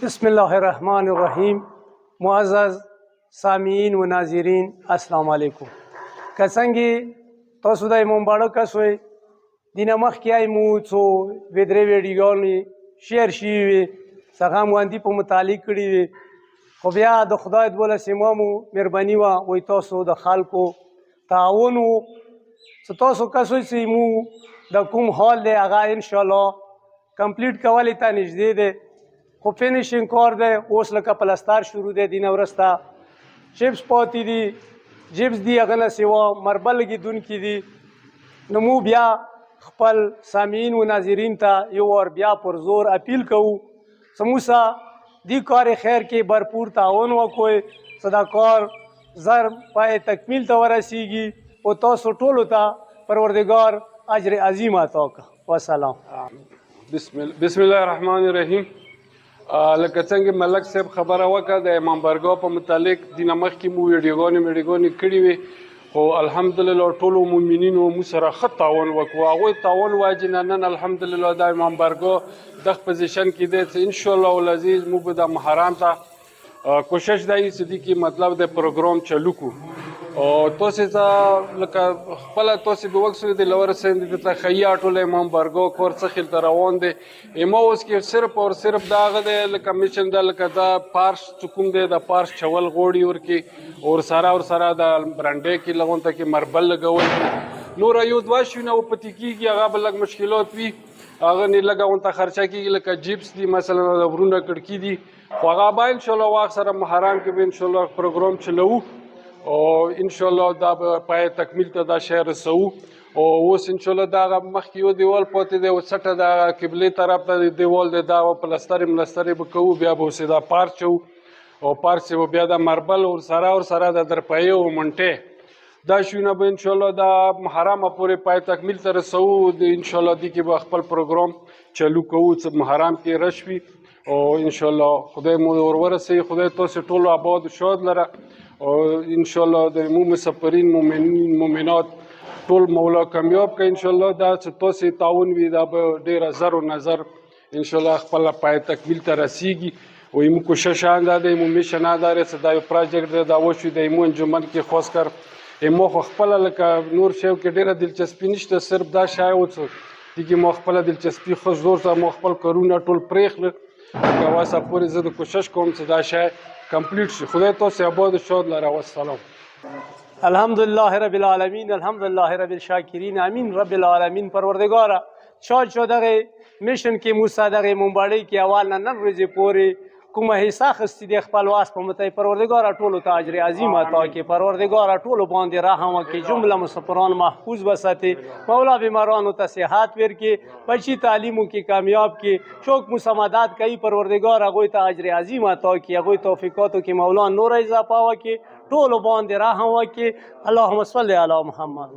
بسم الله الرحمن الرحیم. معزز سامعین و ناظرین السلام علیکم. کڅنګ تاسو د مومباړو کسوي دینه مخ کې مو څو ودرې ویډیوګانې شیر شي وي څنګه مواندي په متعلق کړي وي خو بیا د خدای د بوله سیمامو مهرباني وا وي تاسو د خلکو تعاون وو تاسو کسوي چې مو د کوم حال دی هغه ان شاء الله کمپلیټ کولی ته نږدې دی خو فینیشینګ کار دی اوس لکه پلستر شروع دی دینه ورسته چپس پاتې دي جپس دي هغه نه سوا مربل لګېدونکي دي نو مو بیا خپل سامعین و ناظرین ته یو ور بیا پر زور اپیل کوو سموسا دی کار خیر کې भरपूर تعاون وکوي صدا کار زر پای تکمیل ته ورسیږي او تاسو ټولو ته پروردگار اجر عظیم عطا کړي والسلام. بسم الله الرحمن الرحیم. لکه څنګه ملک صاحب خبره وکړه د امام بارګاو په متعلق دینه مخکې مو ویډیوګانې کړي وي خو الحمدلله ټولو مؤمنینو مو سره ښه تعاون وکړو هغوی تعاون واجب نن الحمدلله د امام بارګاو دغه پوزیشن کې دی چې انشاءالله العزیز مو به د محرم ته کوشش دی چې دې کې مطلب د پروګرام چلو کو او تاسو ته لکه خپل تاسو به وکړئ د لور سند د تخیا ټول امام بارګاو کور څخه تر روان دي ایمو اوس کې صرف او صرف داغه د لکه میشن د لکه دا پارش چکم دی د پارش چول غوړی ورکی اور سره د برانډې کې لغون ته کې مربل لګول نور یو دوا شونه او پتی کیږي هغه بل مشکلات وي هغه نه لګون ته خرچه کیږي لکه جیپس دي مثلا د ورونه کړکی دي خو هغه به ان شاء الله واخ سره محرم کې به ان شاء الله پروګرام چلو او ان شاء الله دا پای تکمیل ته دا شهر سو او اوس ان شاء الله دا مخکې یو دیوال پاتې دی او سټه د قبله طرف ته دیوال دی دا پلستر به کوو بیا به سیدا پارچو او پارچ بیا د مربل او سره د درپای او منټه دا شونه به ان شاء الله دا محرم پورې پای تکمیل ته رسو ان شاء الله دی کې به خپل پروګرام چلو کوو چې محرم کې رشوي او ان شاء الله خدای مو ورسي خدای تاسو ټول آباد شاد لره او ان شاء الله د مسافرین مؤمنات ټول مولا کامیاب کړي ان شاء الله دا چې تاسو تعاون وي دا به ډیر زر او نظر ان شاء الله خپل پای تکمیل ته رسیږي او مو کوشش انداده مو میشن داره چې دا یو پروجیکټ دا وشو د مو انجمن کې خاص کر مو خپل لکه نور شیو کې ډیره دلچسپي نشته صرف دا شای و چې دغه مو خپل دلچسپي خو زور ته مو خپل کارونه ټول پرېخل کواسه پورې زه د کوشش کوم چې دا شای کمپلیټ شي خدای تاسو آباد شاد لره والسلام. الحمدلله رب العالمین الحمدلله رب الشاکرین امین رب العالمین پروردگارا چا دغه میشن کې موسی دغه مونباړی کې اول نن ورځې پورې کومه حصہ خستی د خپل واس په متای پروردگار ټولو ته اجر عظیم عطا کې پروردگار ټولو باندې رحم وکړي جمله مسافران محفوظ وساتي مولا بیمارانو ته صحت ورکړي بچی تعلیمو کې کامیاب کې شوق مسامدات کوي پروردگار هغه ته اجر عظیم عطا کې هغه توفیقاتو کې مولا نور اضافه وکړي ټولو باندې رحم وکړي اللهم صل علی محمد